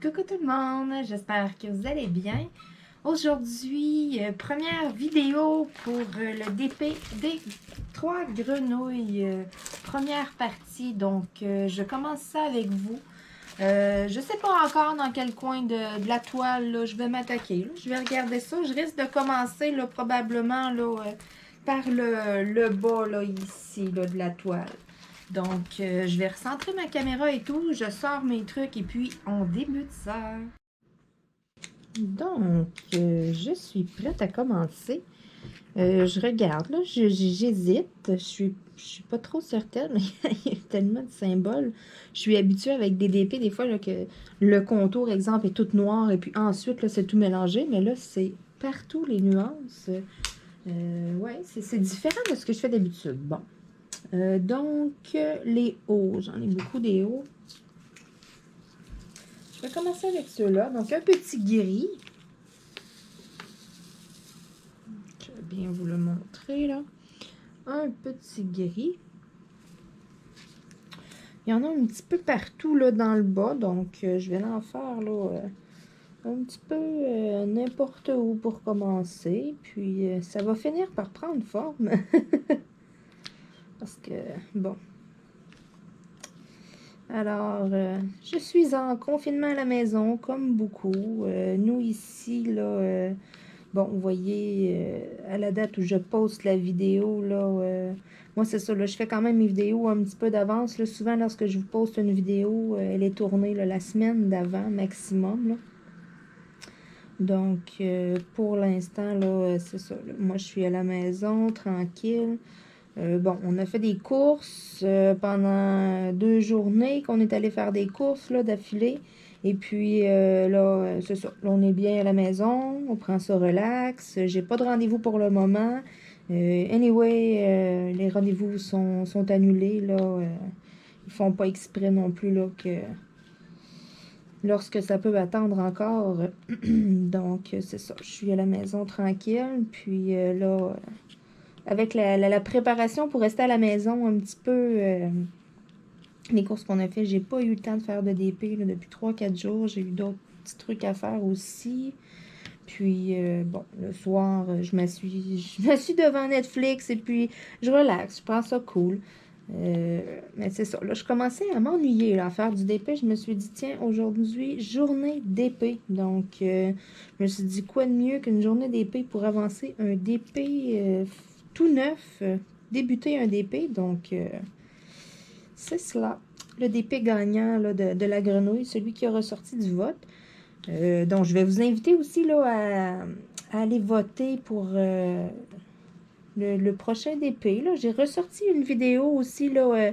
Coucou tout le monde, j'espère que vous allez bien. Aujourd'hui, première vidéo pour le DP des 3 grenouilles, première partie. Donc, je commence ça avec vous. Je sais pas encore dans quel coin de la toile là, je vais m'attaquer. Je vais regarder ça. Je risque de commencer là, probablement là, par le bas là, ici là, de la toile. Donc, je vais recentrer ma caméra et tout. Je sors mes trucs et puis on débute ça. Donc, je suis prête à commencer. Je regarde, là, j'hésite. Je suis pas trop certaine, mais il y a tellement de symboles. Je suis habituée avec des DP, des fois, là, que le contour, exemple, est tout noir et puis ensuite, là, c'est tout mélangé. Mais là, c'est partout les nuances. Ouais, c'est différent de ce que je fais d'habitude. Bon. Donc, les hauts. J'en ai beaucoup des hauts. Je vais commencer avec ceux-là. Donc, un petit gris. Je vais bien vous le montrer, là. Un petit gris. Il y en a un petit peu partout, là, dans le bas. Donc, je vais en faire, là, un petit peu n'importe où pour commencer. Puis, ça va finir par prendre forme. Parce que, bon. Alors, je suis en confinement à la maison, comme beaucoup. Nous, ici, là, bon, vous voyez, à la date où je poste la vidéo, là, moi, c'est ça, là, je fais quand même mes vidéos un petit peu d'avance. Là, souvent, lorsque je vous poste une vidéo, elle est tournée là, la semaine d'avant, maximum, là. Donc, pour l'instant, là, c'est ça. Là, moi, je suis à la maison, tranquille. Bon, on a fait des courses pendant 2 journées qu'on est allé faire des courses là d'affilée. Et puis là, c'est ça. Là, on est bien à la maison. On prend ça relax. J'ai pas de rendez-vous pour le moment. Anyway, les rendez-vous sont annulés. Là, ils font pas exprès non plus là, que lorsque ça peut attendre encore. Donc, c'est ça. Je suis à la maison tranquille. Puis là, avec la préparation pour rester à la maison un petit peu, les courses qu'on a fait, j'ai pas eu le temps de faire de DP là, depuis 3-4 jours. J'ai eu d'autres petits trucs à faire aussi. Puis, bon, le soir, je m'assis devant Netflix et puis je relaxe, je prends ça cool. Mais c'est ça, là, je commençais à m'ennuyer là, à faire du DP. Je me suis dit, tiens, aujourd'hui, journée DP. Donc, je me suis dit, quoi de mieux qu'une journée DP pour avancer un DP tout neuf, débuter un DP. Donc, c'est cela. Le DP gagnant là, de la grenouille, celui qui a ressorti du vote. Donc, je vais vous inviter aussi là, à aller voter pour le prochain DP. J'ai ressorti une vidéo aussi là,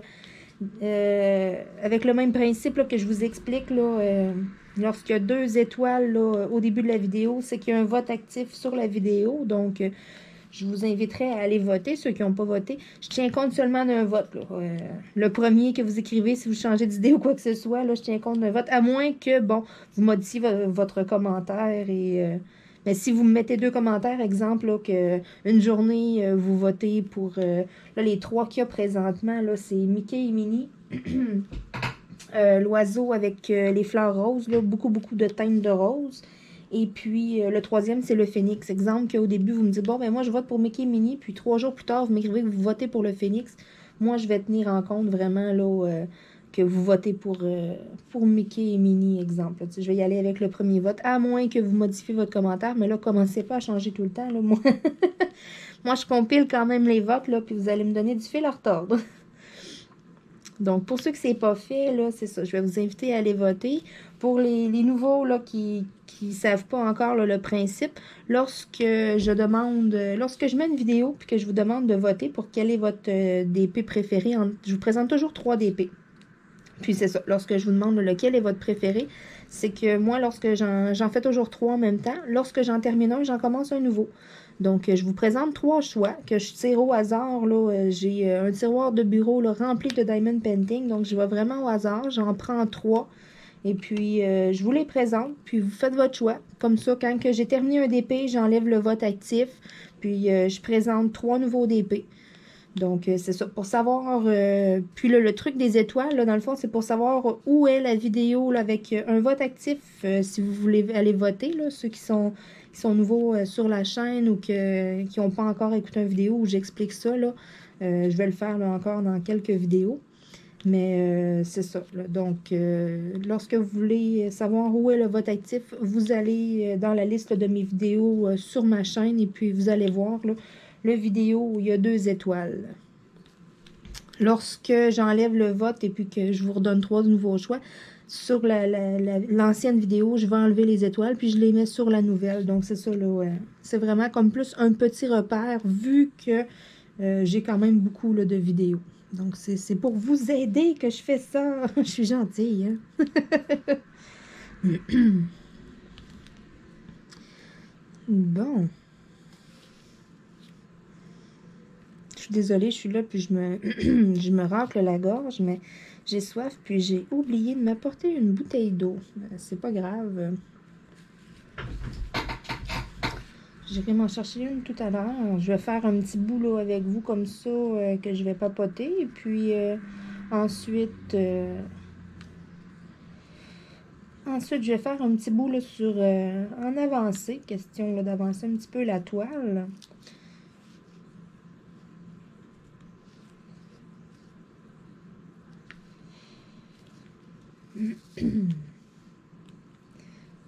avec le même principe là, que je vous explique. Là, lorsqu'il y a 2 étoiles là, au début de la vidéo, c'est qu'il y a un vote actif sur la vidéo. Donc, je vous inviterai à aller voter, ceux qui n'ont pas voté. Je tiens compte seulement d'un vote. Là. Le premier que vous écrivez, si vous changez d'idée ou quoi que ce soit, là, je tiens compte d'un vote. À moins que, bon, vous modifiez votre commentaire. Mais si vous me mettez 2 commentaires, exemple, là, que une journée, vous votez pour... là, les 3 qu'il y a présentement, là, c'est Mickey et Minnie. L'oiseau avec les fleurs roses, là, beaucoup, beaucoup de teintes de rose. Et puis, le troisième, c'est le phénix. Exemple qu'au début, vous me dites, bon, ben moi, je vote pour Mickey et Minnie. Puis 3 jours plus tard, vous m'écrivez que vous votez pour le phénix. Moi, je vais tenir en compte vraiment là, que vous votez pour Mickey et Minnie, exemple. Là, je vais y aller avec le premier vote, à moins que vous modifiez votre commentaire. Mais là, commencez pas à changer tout le temps. Là, moi. Moi, je compile quand même les votes, là, puis vous allez me donner du fil à retordre. Donc, pour ceux que c'est pas fait, là, c'est ça. Je vais vous inviter à aller voter. Pour les nouveaux là, qui savent pas encore là, le principe, lorsque je mets une vidéo puis que je vous demande de voter pour quel est votre DP préféré, je vous présente toujours 3 DP. Puis c'est ça, lorsque je vous demande lequel est votre préféré, c'est que moi, lorsque j'en fais toujours 3 en même temps, lorsque j'en termine un, j'en commence un nouveau. Donc, je vous présente 3 choix que je tire au hasard. J'ai un tiroir de bureau là, rempli de diamond painting. Donc, je vais vraiment au hasard. J'en prends 3. Et puis, je vous les présente. Puis, vous faites votre choix. Comme ça, quand que j'ai terminé un DP, j'enlève le vote actif. Puis, je présente 3 nouveaux DP. Donc, c'est ça. Pour savoir, puis le truc des étoiles, là, dans le fond, c'est pour savoir où est la vidéo là, avec un vote actif. Si vous voulez aller voter, là, ceux qui sont nouveaux sur la chaîne ou qui n'ont pas encore écouté une vidéo où j'explique ça, là, je vais le faire là, encore dans quelques vidéos. Mais c'est ça. Là. Donc, lorsque vous voulez savoir où est le vote actif, vous allez dans la liste de mes vidéos sur ma chaîne et puis vous allez voir là, le vidéo où il y a 2 étoiles. Lorsque j'enlève le vote et puis que je vous redonne 3 nouveaux choix, sur l'ancienne vidéo, je vais enlever les étoiles puis je les mets sur la nouvelle. Donc, c'est ça, là. C'est vraiment comme plus un petit repère vu que j'ai quand même beaucoup là, de vidéos. Donc, c'est pour vous aider que je fais ça. Je suis gentille, hein? Bon. Je suis désolée, je suis là, puis je me racle la gorge, mais j'ai soif, puis j'ai oublié de m'apporter une bouteille d'eau. C'est pas grave. J'irai m'en chercher une tout à l'heure. Je vais faire un petit boulot avec vous comme ça, que je vais papoter. Et puis, ensuite, ensuite, je vais faire un petit bout là, sur en avancée. Question d'avancer un petit peu la toile.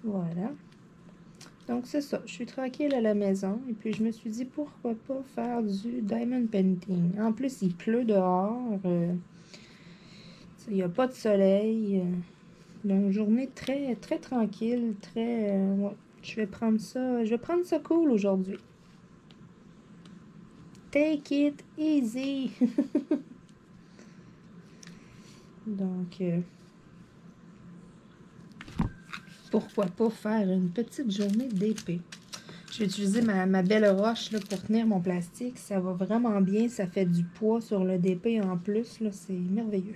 Voilà. Donc, c'est ça. Je suis tranquille à la maison. Et puis, je me suis dit, pourquoi pas faire du diamond painting. En plus, il pleut dehors. Il n'y a pas de soleil. Donc, journée très, très tranquille. Très... ouais. Je vais prendre ça cool aujourd'hui. Take it easy. Donc, pourquoi pas faire une petite journée d'épée. Je vais utiliser ma belle roche là, pour tenir mon plastique. Ça va vraiment bien. Ça fait du poids sur le DP en plus. C'est merveilleux.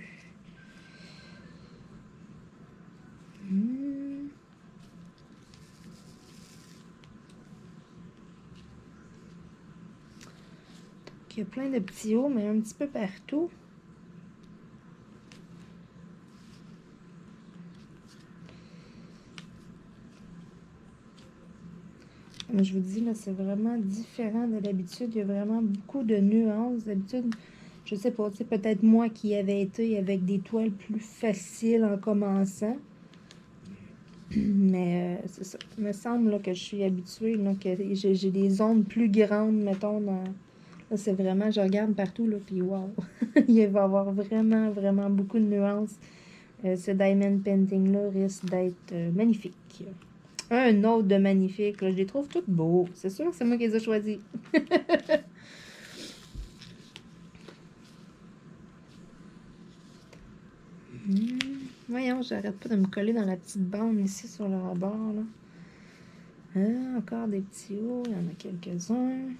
Il y a plein de petits hauts, mais un petit peu partout. Comme je vous dis, là, c'est vraiment différent de l'habitude. Il y a vraiment beaucoup de nuances. D'habitude, je sais pas, c'est peut-être moi qui avais été avec des toiles plus faciles en commençant. Mais c'est ça. Il me semble là, que je suis habituée, là, que j'ai des zones plus grandes, mettons, dans... Là, c'est vraiment, je regarde partout, là, puis wow! Il va y avoir vraiment, vraiment beaucoup de nuances. Ce diamond painting-là risque d'être magnifique. Un autre de magnifique, là, je les trouve toutes beaux. C'est sûr que c'est moi qui les ai choisis. Voyons, j'arrête pas de me coller dans la petite bande ici sur le rebord. Là. Encore des petits hauts, il y en a quelques-uns.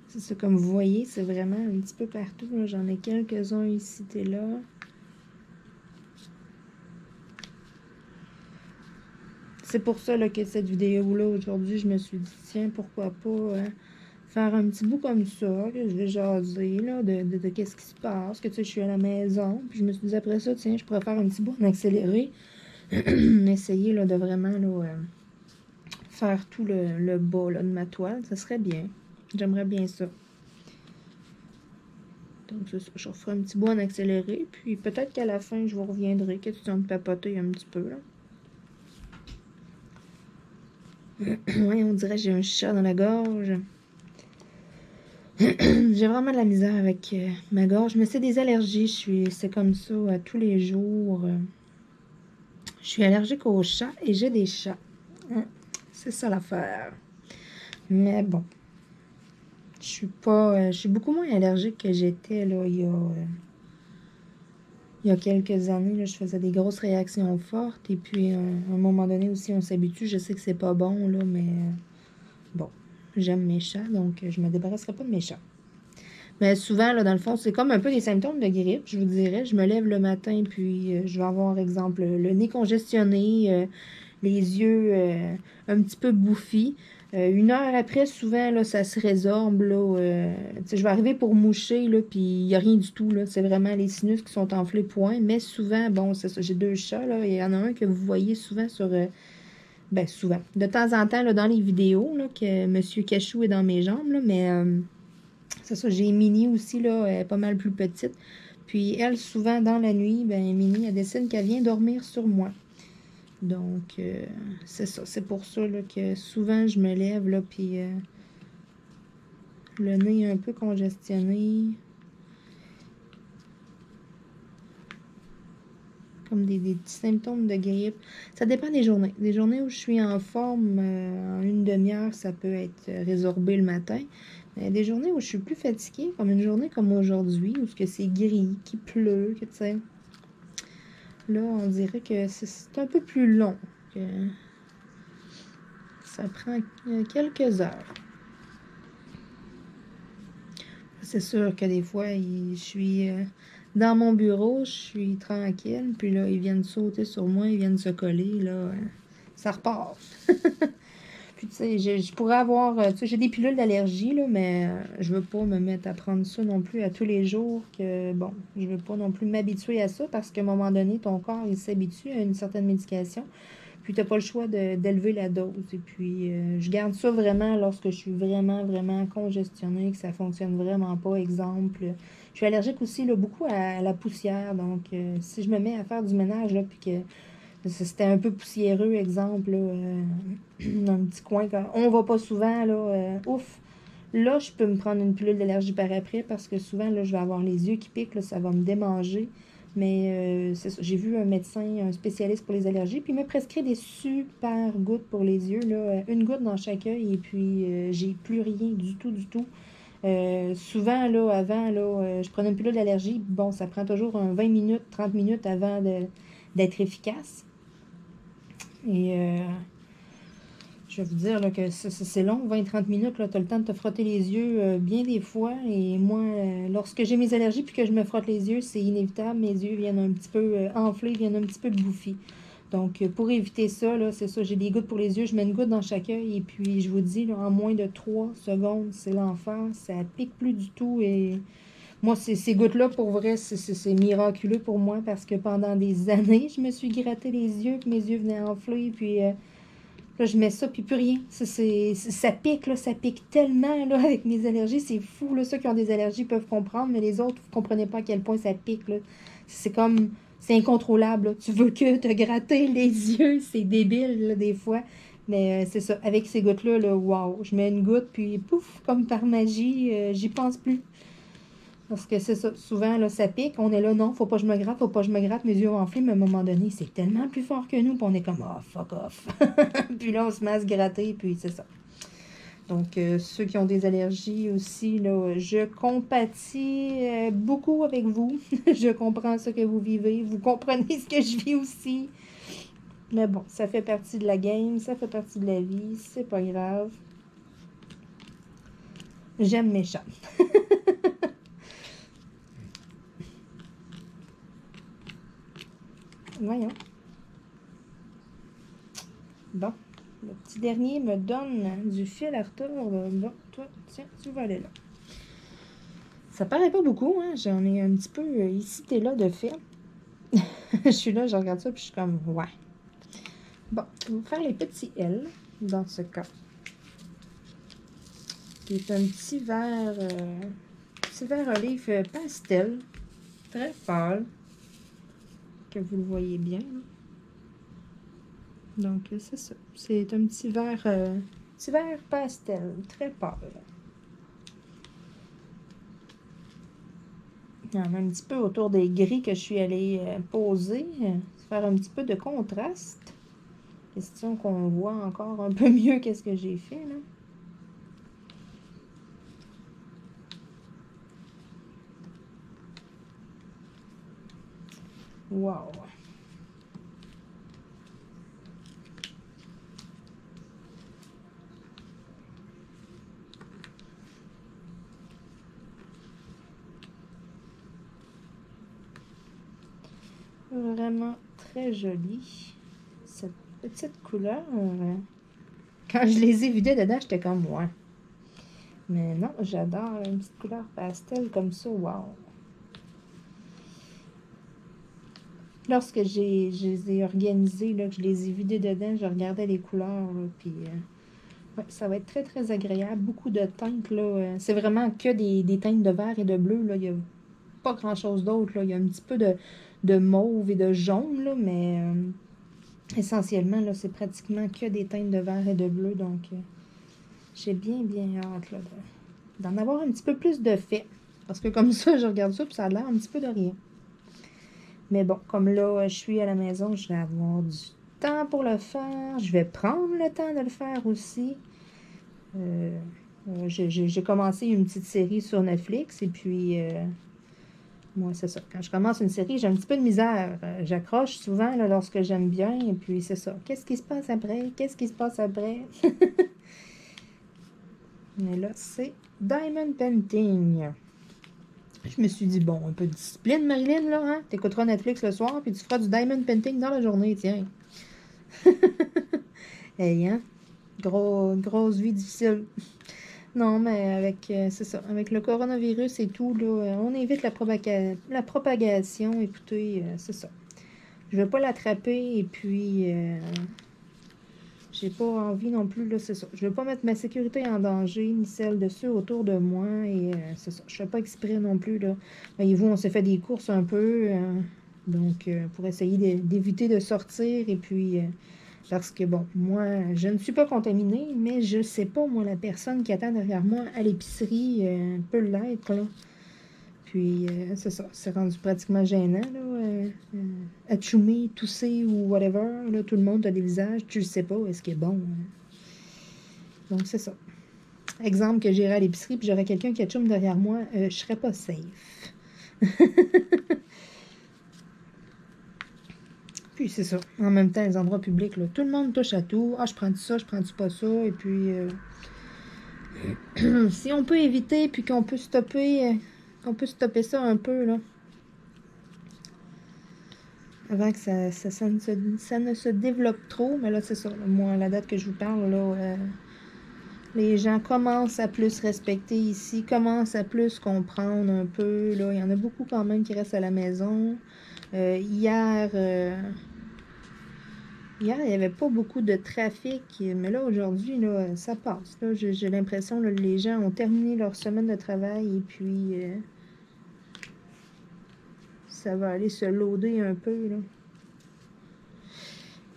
C'est ça, comme vous voyez, c'est vraiment un petit peu partout. J'en ai quelques-uns ici et là. C'est pour ça là, que cette vidéo-là, aujourd'hui, je me suis dit, tiens, pourquoi pas faire un petit bout comme ça, que je vais jaser là, de qu'est-ce qui se passe, que tu sais, je suis à la maison. Puis je me suis dit, après ça, tiens, je pourrais faire un petit bout en accéléré. Essayer là, de vraiment là, faire tout le bas là, de ma toile. Ça serait bien. J'aimerais bien ça. Donc, je referai un petit bout en accéléré. Puis peut-être qu'à la fin, je vous reviendrai. Question de papoter un petit peu. Là. Oui, on dirait que j'ai un chat dans la gorge. J'ai vraiment de la misère avec ma gorge. Mais c'est des allergies. C'est comme ça tous les jours. Je suis allergique aux chats et j'ai des chats. Hein? C'est ça l'affaire. Mais bon. Je suis beaucoup moins allergique que j'étais là il y a quelques années. Là, je faisais des grosses réactions fortes. Et puis, à un moment donné aussi, on s'habitue. Je sais que c'est pas bon, là, mais bon, j'aime mes chats, donc je me débarrasserai pas de mes chats. Mais souvent, là, dans le fond, c'est comme un peu des symptômes de grippe, je vous dirais. Je me lève le matin, puis je vais avoir, exemple, le nez congestionné, les yeux un petit peu bouffis. Une heure après, souvent, là, ça se résorbe. Là, tu sais, je vais arriver pour moucher, là, puis il n'y a rien du tout. Là, c'est vraiment les sinus qui sont enflés, point. Mais souvent, bon, c'est ça, j'ai deux chats, là, et il y en a un que vous voyez souvent sur... ben, souvent. De temps en temps, là, dans les vidéos, là, que Monsieur Cachou est dans mes jambes, là, mais... c'est ça, j'ai Minnie aussi, là, elle est pas mal plus petite. Puis elle, souvent dans la nuit, ben Minnie, elle décide qu'elle vient dormir sur moi. Donc, c'est ça. C'est pour ça là, que souvent je me lève, là, puis le nez un peu congestionné, comme des petits symptômes de grippe. Ça dépend des journées. Des journées où je suis en forme, en une demi-heure, ça peut être résorbé le matin. Mais des journées où je suis plus fatiguée, comme une journée comme aujourd'hui, où c'est gris, qu'il pleut, que tu sais. Là, on dirait que c'est un peu plus long. Que ça prend quelques heures. C'est sûr que des fois, je suis dans mon bureau, je suis tranquille, puis là, ils viennent sauter sur moi, ils viennent se coller, là, ça repart. Puis, tu sais, je pourrais avoir, tu sais, j'ai des pilules d'allergie, là, mais je veux pas me mettre à prendre ça non plus à tous les jours, que, bon, je veux pas non plus m'habituer à ça, parce qu'à un moment donné, ton corps, il s'habitue à une certaine médication. Puis, tu n'as pas le choix d'élever la dose. Et puis, je garde ça vraiment lorsque je suis vraiment, vraiment congestionnée, que ça ne fonctionne vraiment pas. Exemple, je suis allergique aussi là, beaucoup à la poussière. Donc, si je me mets à faire du ménage, là, puis que c'était un peu poussiéreux, exemple, là, dans un petit coin, quand on va pas souvent, là, ouf. Là, je peux me prendre une pilule d'allergie par après parce que souvent, là, je vais avoir les yeux qui piquent, là, ça va me démanger. Mais c'est ça, j'ai vu un médecin, un spécialiste pour les allergies, puis il m'a prescrit des super gouttes pour les yeux, là, une goutte dans chaque œil, et puis j'ai plus rien du tout, du tout. Souvent, là, avant, là, je prenais une pilule d'allergie, bon, ça prend toujours 20 minutes, 30 minutes avant d'être efficace. Et je vais vous dire là, que c'est long, 20-30 minutes, tu as le temps de te frotter les yeux bien des fois. Et moi, lorsque j'ai mes allergies puis que je me frotte les yeux, c'est inévitable. Mes yeux viennent un petit peu enflés, viennent un petit peu bouffis. Donc, pour éviter ça, là, c'est ça, j'ai des gouttes pour les yeux. Je mets une goutte dans chaque œil. Et puis, je vous dis, là, en moins de 3 secondes, c'est l'enfer. Ça pique plus du tout. Et moi, ces gouttes-là, pour vrai, c'est miraculeux pour moi parce que pendant des années, je me suis gratté les yeux, puis mes yeux venaient enfler. Puis, là, je mets ça, puis plus rien. Ça pique, là, ça pique tellement, là, avec mes allergies. C'est fou, là. Ceux qui ont des allergies peuvent comprendre, mais les autres, vous ne comprenez pas à quel point ça pique, là. C'est comme, c'est incontrôlable, là. Tu veux que te gratter les yeux, c'est débile, là, des fois. Mais c'est ça, avec ces gouttes-là, là, wow. Je mets une goutte, puis pouf, comme par magie, j'y pense plus. Parce que c'est ça, souvent, là, ça pique. On est là, non, faut pas que je me gratte, faut pas que je me gratte, mes yeux enflés, mais à un moment donné, c'est tellement plus fort que nous, puis on est comme, oh, fuck off. Puis là, on se met à se gratter, puis c'est ça. Donc, ceux qui ont des allergies aussi, là, je compatis beaucoup avec vous. Je comprends ce que vous vivez. Vous comprenez ce que je vis aussi. Mais bon, ça fait partie de la game, ça fait partie de la vie, c'est pas grave. J'aime mes chats. Voyons. Bon, le petit dernier me donne du fil à retordre. Bon, toi, tiens, tu vas aller là. Ça paraît pas beaucoup, hein? J'en ai un petit peu ici et là de fait. Je suis là, je regarde ça, puis je suis comme, ouais. Bon, on va faire les petits L dans ce cas. Qui est un petit vert olive pastel, très pâle, que vous le voyez bien. Donc, c'est ça. C'est un petit vert pastel, très pâle. Il y en a un petit peu autour des gris que je suis allée poser, faire un petit peu de contraste. Question qu'on voit encore un peu mieux qu'est-ce que j'ai fait, là. Wow! Vraiment très jolie. Cette petite couleur. Quand je les ai vidés dedans, j'étais comme, ouais. Mais non, j'adore une petite couleur pastel comme ça. Wow! Lorsque je les ai organisés, là, que je les ai vidés dedans, je regardais les couleurs, là, puis ouais, ça va être très, très agréable. Beaucoup de teintes, là. C'est vraiment que des teintes de vert et de bleu, là. Il n'y a pas grand-chose d'autre, là. Il y a un petit peu de mauve et de jaune, là, mais essentiellement, là, c'est pratiquement que des teintes de vert et de bleu, donc j'ai bien, bien hâte, là, d'en avoir un petit peu plus de fait. Parce que comme ça, je regarde ça, puis ça a l'air un petit peu de rien. Mais bon, comme là, je suis à la maison, je vais avoir du temps pour le faire. Je vais prendre le temps de le faire aussi. J'ai commencé une petite série sur Netflix et puis, moi, c'est ça. Quand je commence une série, j'ai un petit peu de misère. J'accroche souvent là, lorsque j'aime bien et puis c'est ça. Qu'est-ce qui se passe après? Qu'est-ce qui se passe après? Mais là, c'est Diamond Painting. Je me suis dit, bon, un peu de discipline, Marilyn, là, hein? T'écouteras Netflix le soir, puis tu feras du diamond painting dans la journée, tiens. Hey, hein? Grosse vie difficile. Non, mais avec, c'est ça, avec le coronavirus et tout, là, on évite la propagation. Écoutez, c'est ça. Je veux pas l'attraper et puis, j'ai pas envie non plus, là, c'est ça. Je veux pas mettre ma sécurité en danger, ni celle de ceux autour de moi, et c'est ça. Je fais pas exprès non plus, là. Voyez-vous, on s'est fait des courses un peu, donc pour essayer d'éviter de sortir, et puis, parce que, bon, moi, je ne suis pas contaminée, mais je sais pas, moi, la personne qui attend derrière moi à l'épicerie peut l'être, là. Puis, c'est ça, c'est rendu pratiquement gênant, là. Atchoumer, tousser ou whatever, là, tout le monde a des visages, tu le sais pas, est-ce qu'il est bon? Donc, c'est ça. Exemple que j'irais à l'épicerie puis j'aurais quelqu'un qui atchoume derrière moi, je serais pas safe. Puis, c'est ça. En même temps, les endroits publics, là, tout le monde touche à tout. Ah, je prends ça, je prends pas ça, et puis... si on peut éviter, puis qu'on peut stopper ça un peu, là, avant que ça ne se développe trop. Mais là, c'est ça. Là, moi, à la date que je vous parle, là, les gens commencent à plus respecter ici, commencent à plus comprendre un peu. Là. Il y en a beaucoup quand même qui restent à la maison. Hier, il n'y avait pas beaucoup de trafic, mais là, aujourd'hui, là, ça passe. Là, j'ai l'impression que les gens ont terminé leur semaine de travail et puis ça va aller se loader un peu, là.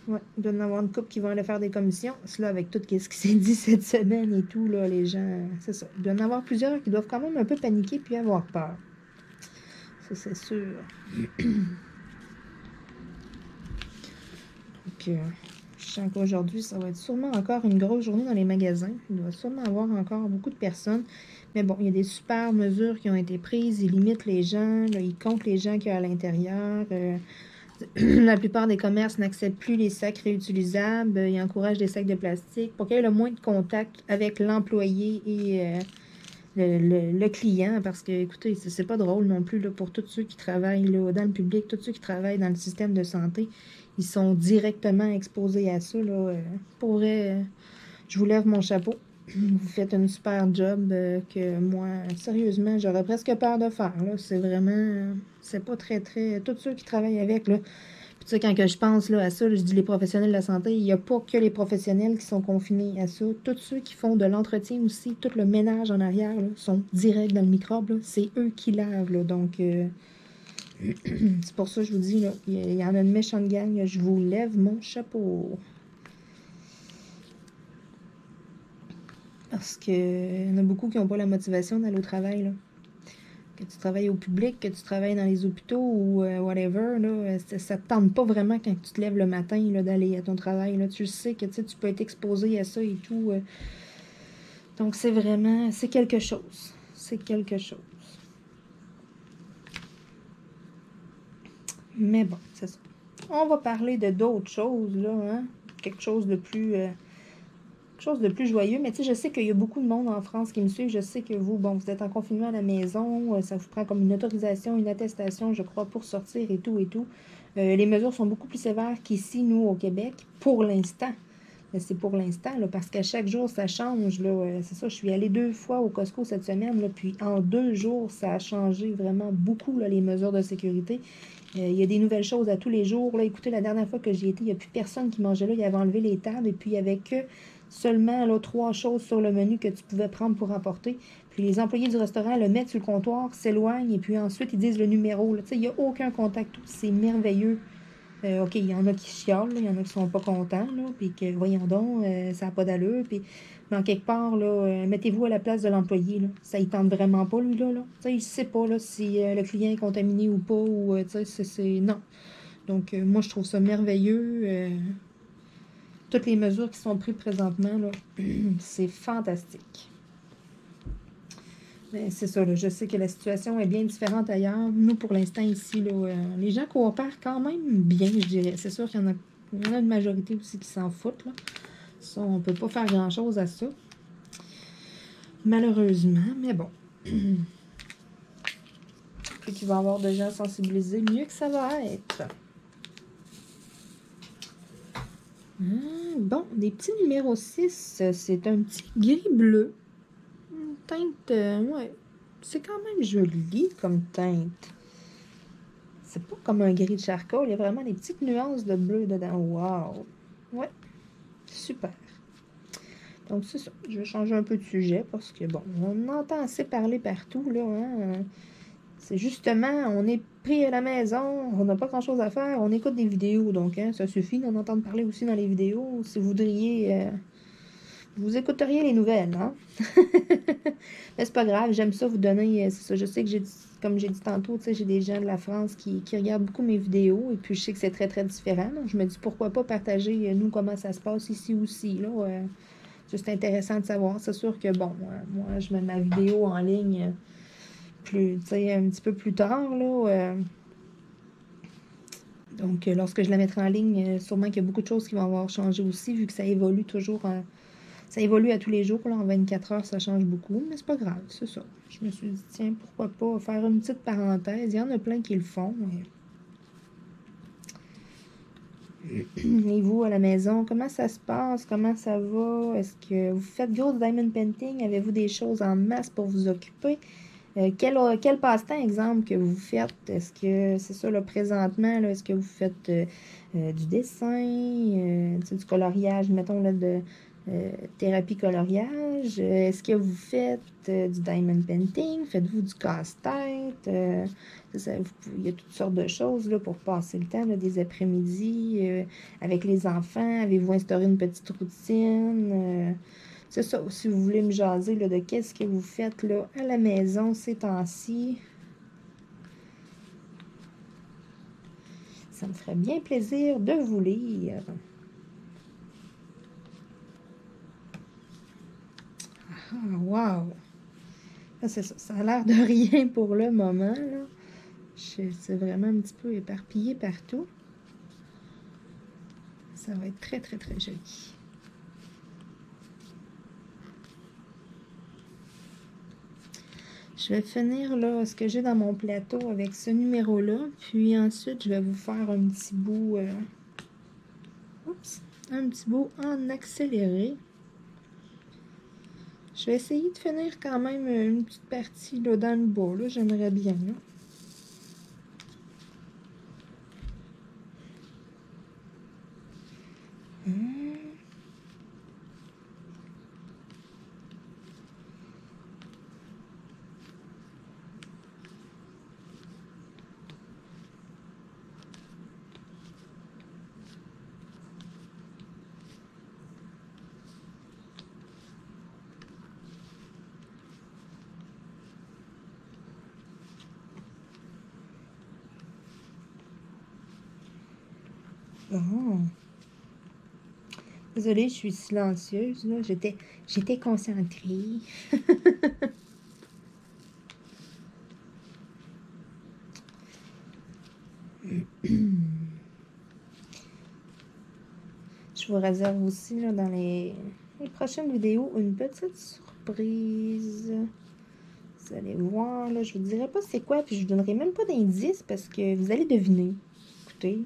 Ouais, il doit y en avoir une couple qui vont aller faire des commissions. Cela avec tout ce qui s'est dit cette semaine et tout, là, les gens, c'est ça. Il doit y en avoir plusieurs qui doivent quand même un peu paniquer puis avoir peur. Ça, c'est sûr. Donc, je sens qu'aujourd'hui, ça va être sûrement encore une grosse journée dans les magasins. Il doit sûrement avoir encore beaucoup de personnes. Mais bon, il y a des super mesures qui ont été prises. Ils limitent les gens, là, ils comptent les gens qu'il y a à l'intérieur. La plupart des commerces n'acceptent plus les sacs réutilisables. Ils encouragent des sacs de plastique pour qu'il y ait le moins de contact avec l'employé et le client. Parce que, écoutez, c'est pas drôle non plus là, pour tous ceux qui travaillent là, dans le public, tous ceux qui travaillent dans le système de santé. Ils sont directement exposés à ça. Là. Pour vrai, je vous lève mon chapeau. Vous faites une super job que moi, sérieusement, j'aurais presque peur de faire. Là. C'est vraiment... c'est pas très, très... Tous ceux qui travaillent avec, là. Puis tu sais, quand que je pense là, à ça, là, je dis les professionnels de la santé, il n'y a pas que les professionnels qui sont confinés à ça. Tous ceux qui font de l'entretien aussi, tout le ménage en arrière, là, sont directs dans le microbe. Là. C'est eux qui lavent. Là. Donc, c'est pour ça que je vous dis, là, il y en a une méchante gang. Je vous lève mon chapeau. Parce qu'il y en a beaucoup qui n'ont pas la motivation d'aller au travail. Là. Que tu travailles au public, que tu travailles dans les hôpitaux ou whatever, là, ça ne te tente pas vraiment quand tu te lèves le matin là, d'aller à ton travail. Là. Tu sais que tu peux être exposé à ça et tout. Donc, c'est vraiment... c'est quelque chose. C'est quelque chose. Mais bon, c'est ça. On va parler de d'autres choses, là, hein? Quelque chose de plus... chose de plus joyeux, mais tu sais, je sais qu'il y a beaucoup de monde en France qui me suit. Je sais que vous, bon, vous êtes en confinement à la maison, ça vous prend comme une autorisation, une attestation, je crois, pour sortir et tout et tout. Les mesures sont beaucoup plus sévères qu'ici, nous, au Québec, pour l'instant. C'est pour l'instant, là, parce qu'à chaque jour, ça change. Là, c'est ça, je suis allée 2 fois au Costco cette semaine, là, puis en 2 jours, ça a changé vraiment beaucoup, là, les mesures de sécurité. Il y a des nouvelles choses à tous les jours. Là. Écoutez, la dernière fois que j'y étais, il n'y a plus personne qui mangeait là. Ils avaient enlevé les tables et puis il n'y avait que seulement là, 3 choses sur le menu que tu pouvais prendre pour emporter. Puis les employés du restaurant le mettent sur le comptoir, s'éloignent et puis ensuite ils disent le numéro. Là. Il n'y a aucun contact. C'est merveilleux. OK, il y en a qui chialent, il y en a qui sont pas contents, là, puis que, voyons donc, ça n'a pas d'allure, puis, mais en quelque part, là, mettez-vous à la place de l'employé, là. Ça y tente vraiment pas, lui, là. Tu sais, il sait pas, là, si le client est contaminé ou pas, ou, tu sais, c'est... Non. Donc, moi, je trouve ça merveilleux. Toutes les mesures qui sont prises présentement, là, c'est fantastique. Mais c'est ça, là, je sais que la situation est bien différente ailleurs. Nous, pour l'instant, ici, là, les gens coopèrent quand même bien, je dirais. C'est sûr qu'il y en a une majorité aussi qui s'en foutent. Là. Ça, on peut pas faire grand-chose à ça. Malheureusement, mais bon. Plus qu'il va y avoir de gens sensibilisés, mieux que ça va être. Bon, des petits numéros 6, c'est un petit gris-bleu. Une teinte, ouais, c'est quand même joli comme teinte. C'est pas comme un gris de charcoal, il y a vraiment des petites nuances de bleu dedans. Wow! Ouais, super. Donc, c'est ça. Je vais changer un peu de sujet parce que, bon, on entend assez parler partout, là. Hein? C'est justement, on est pris à la maison, on n'a pas grand-chose à faire, on écoute des vidéos. Donc, hein, ça suffit d'en entendre parler aussi dans les vidéos. Si vous voudriez... vous écouteriez les nouvelles, hein? Mais c'est pas grave, j'aime ça vous donner, c'est ça, je sais que comme j'ai dit tantôt, tu sais, j'ai des gens de la France qui regardent beaucoup mes vidéos, et puis je sais que c'est très, très différent, donc je me dis pourquoi pas partager, nous, comment ça se passe ici aussi, là, c'est intéressant de savoir, c'est sûr que, bon, moi, je mets ma vidéo en ligne plus, tu sais, un petit peu plus tard, là, donc lorsque je la mettrai en ligne, sûrement qu'il y a beaucoup de choses qui vont avoir changé aussi, vu que ça évolue toujours, ça évolue à tous les jours, là, en 24 heures, ça change beaucoup, mais c'est pas grave, c'est ça. Je me suis dit, tiens, pourquoi pas faire une petite parenthèse. Il y en a plein qui le font. Et vous, à la maison, comment ça se passe? Comment ça va? Est-ce que vous faites gros diamond painting? Avez-vous des choses en masse pour vous occuper? Quel passe-temps, exemple, que vous faites? Est-ce que c'est ça, là, présentement, là, est-ce que vous faites du dessin, du coloriage, mettons, là, de thérapie coloriage? Est-ce que vous faites du diamond painting? Faites-vous du casse-tête? Il y a toutes sortes de choses là, pour passer le temps, là, des après-midi avec les enfants. Avez-vous instauré une petite routine? C'est ça, si vous voulez me jaser là, de qu'est-ce que vous faites là, à la maison ces temps-ci. Ça me ferait bien plaisir de vous lire. Ah, wow! C'est ça, ça a l'air de rien pour le moment, là. C'est vraiment un petit peu éparpillé partout. Ça va être très, très, très joli. Je vais finir là ce que j'ai dans mon plateau avec ce numéro-là. Puis ensuite, je vais vous faire un petit bout... un petit bout en accéléré. Je vais essayer de finir quand même une petite partie là, dans le bas. Là, j'aimerais bien. Là. Bon. Désolée, je suis silencieuse. Là. J'étais concentrée. Je vous réserve aussi là, dans les prochaines vidéos une petite surprise. Vous allez voir, là, je vous dirai pas c'est quoi, puis je vous donnerai même pas d'indice parce que vous allez deviner. écouter.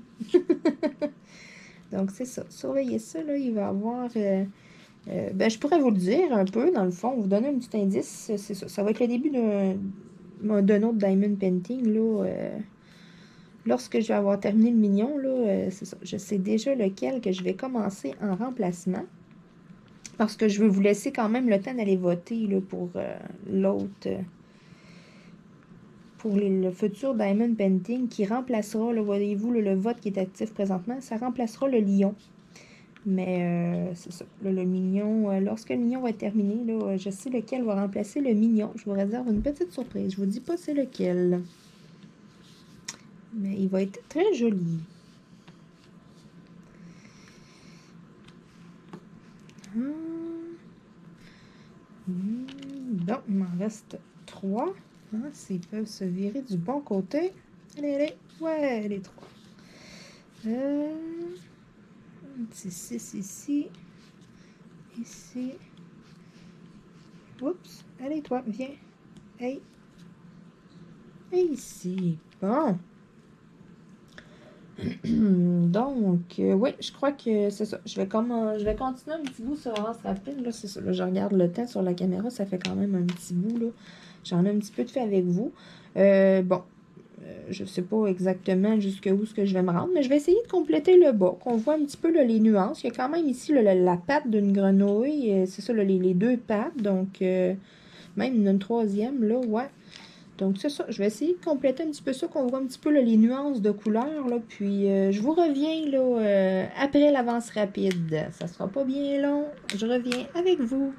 Donc, c'est ça. Surveillez ça, là. Il va y avoir... ben, je pourrais vous le dire un peu, dans le fond. Vous donner un petit indice. C'est ça. Ça va être le début d'un autre diamond painting, là. Lorsque je vais avoir terminé le mignon, là, c'est ça. Je sais déjà lequel que je vais commencer en remplacement. Parce que je veux vous laisser quand même le temps d'aller voter là, pour l'autre... pour le futur Diamond Painting qui remplacera, là, voyez-vous, le vote qui est actif présentement, ça remplacera le lion. Mais c'est ça, là, le mignon, lorsque le mignon va être terminé, là, je sais lequel va remplacer le mignon. Je vous réserve une petite surprise, je vous dis pas c'est lequel. Mais il va être très joli. Bon, il m'en reste 3. Hein, s'ils peuvent se virer du bon côté. Allez, allez. Ouais, les 3. Un petit 6 ici. Ici. Oups. Allez, toi, viens. Hey. Et ici. Bon. Donc, oui, je crois que c'est ça. Je vais continuer un petit bout sur Avance Rapide. Là, c'est ça. Là, je regarde le temps sur la caméra. Ça fait quand même un petit bout, là. J'en ai un petit peu de fait avec vous. Bon, je ne sais pas exactement jusqu'où ce que je vais me rendre, mais je vais essayer de compléter le bas, qu'on voit un petit peu là, les nuances. Il y a quand même ici la patte d'une grenouille. C'est ça, là, les deux pattes. Donc, même une troisième, là, ouais. Donc, c'est ça. Je vais essayer de compléter un petit peu ça, qu'on voit un petit peu là, les nuances de couleurs. Là, puis, je vous reviens là, après l'avance rapide. Ça sera pas bien long. Je reviens avec vous.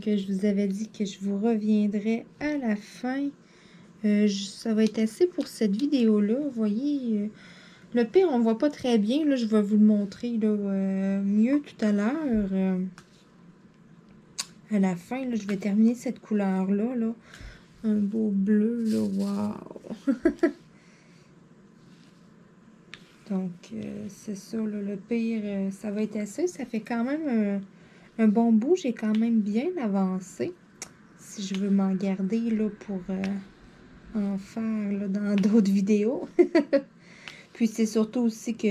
Donc, je vous avais dit que je vous reviendrai à la fin. Ça va être assez pour cette vidéo-là. Vous voyez, le pire, on ne voit pas très bien. Là, je vais vous le montrer là, mieux tout à l'heure. À la fin, là, je vais terminer cette couleur-là. Là. Un beau bleu, là. Waouh! Donc, c'est ça, là, le pire, ça va être assez. Ça fait quand même un bon bout. J'ai quand même bien avancé. Si je veux m'en garder là, pour en faire là, dans d'autres vidéos. Puis, c'est surtout aussi que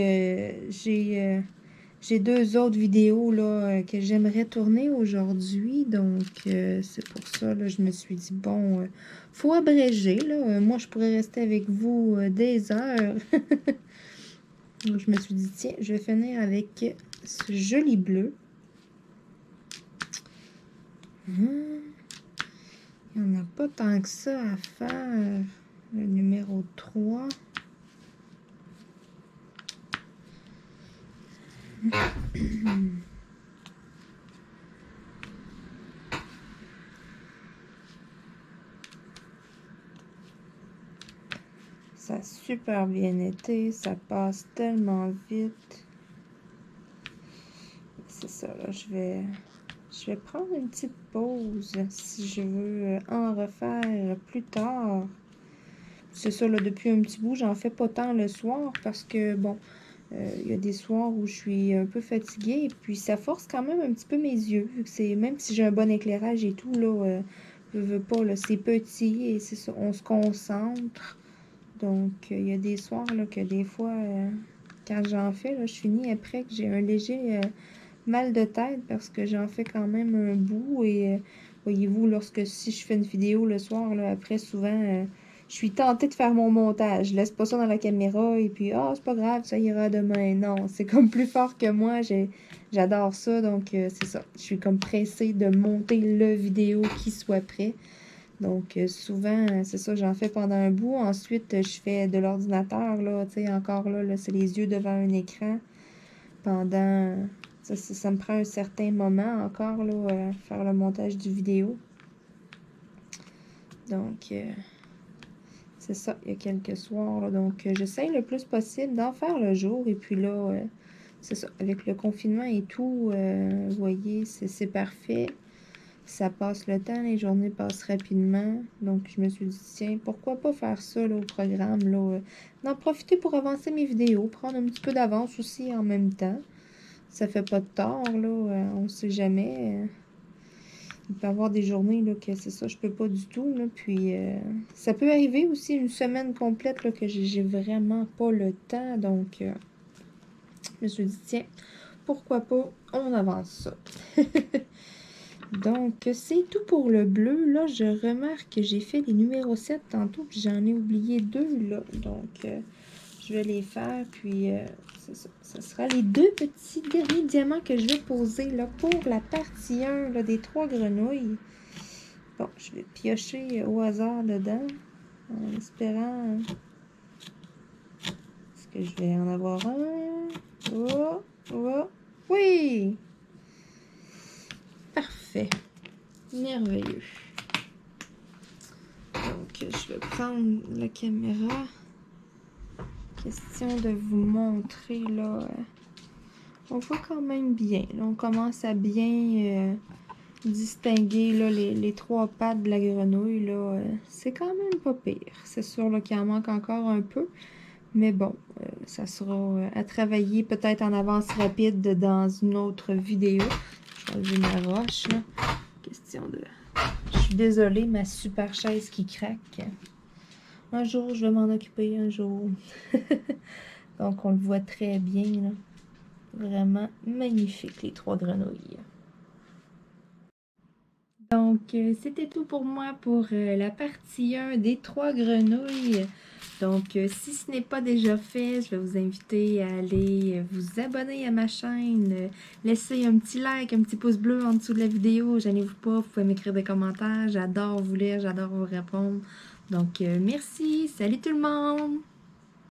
j'ai deux autres vidéos là, que j'aimerais tourner aujourd'hui. Donc, c'est pour ça, là, je me suis dit, bon, faut abréger. Là. Moi, je pourrais rester avec vous des heures. Donc, je me suis dit, tiens, je vais finir avec ce joli bleu. Il n'y en a pas tant que ça à faire. Le numéro 3. Ça a super bien été. Ça passe tellement vite. C'est ça, là, je vais prendre une petite pause si je veux en refaire plus tard. C'est ça, là, depuis un petit bout, j'en fais pas tant le soir parce que, bon, il y a des soirs où je suis un peu fatiguée et puis ça force quand même un petit peu mes yeux. Vu que c'est, même si j'ai un bon éclairage et tout, là, je veux pas, là, c'est petit et c'est ça, on se concentre. Donc, il y a des soirs, là, que des fois, quand j'en fais, là, je finis après que j'ai un léger mal de tête parce que j'en fais quand même un bout et voyez-vous, si je fais une vidéo le soir, là, après souvent, je suis tentée de faire mon montage. Je laisse pas ça dans la caméra et puis, ah, c'est pas grave, ça ira demain. Non, c'est comme plus fort que moi. J'adore ça, donc c'est ça. Je suis comme pressée de monter le vidéo qui soit prêt. Donc, souvent, c'est ça, j'en fais pendant un bout. Ensuite, je fais de l'ordinateur, là, tu sais, encore là, c'est les yeux devant un écran pendant... Ça me prend un certain moment encore, là, faire le montage du vidéo. Donc, c'est ça, il y a quelques soirs. Là, donc, j'essaie le plus possible d'en faire le jour. Et puis là, c'est ça, avec le confinement et tout, vous voyez, c'est parfait. Ça passe le temps, les journées passent rapidement. Donc, je me suis dit, tiens, pourquoi pas faire ça là, au programme, là, d'en profiter pour avancer mes vidéos, prendre un petit peu d'avance aussi en même temps. Ça fait pas de tort, là, on sait jamais. Il peut y avoir des journées, là, que c'est ça, je peux pas du tout, là. Puis, ça peut arriver aussi une semaine complète, là, que j'ai vraiment pas le temps. Donc, je me suis dit, tiens, pourquoi pas, on avance ça. Donc, c'est tout pour le bleu. Là, je remarque que j'ai fait les numéros 7 tantôt, puis j'en ai oublié 2, là. Donc, je vais les faire, puis c'est ça. Ce sera les 2 petits derniers diamants que je vais poser, là, pour la partie 1, là, des 3 grenouilles. Bon, je vais piocher au hasard dedans, en espérant... Est-ce que je vais en avoir un? Oh, oh, oui! Parfait. Merveilleux. Donc, je vais prendre la caméra. Question de vous montrer, là. On voit quand même bien. Là, on commence à bien distinguer là, les 3 pattes de la grenouille. Là. C'est quand même pas pire. C'est sûr là, qu'il en manque encore un peu. Mais bon, ça sera à travailler peut-être en avance rapide dans une autre vidéo. Je vais enlever ma roche, là. Question de... Je suis désolée, ma super chaise qui craque. Un jour, je vais m'en occuper, un jour. Donc, on le voit très bien, là. Vraiment magnifique, les 3 grenouilles. Donc, c'était tout pour moi pour la partie 1 des 3 grenouilles. Donc, si ce n'est pas déjà fait, je vais vous inviter à aller vous abonner à ma chaîne, laisser un petit like, un petit pouce bleu en dessous de la vidéo. Gênez-vous pas, vous pouvez m'écrire des commentaires. J'adore vous lire, j'adore vous répondre. Donc, merci. Salut tout le monde!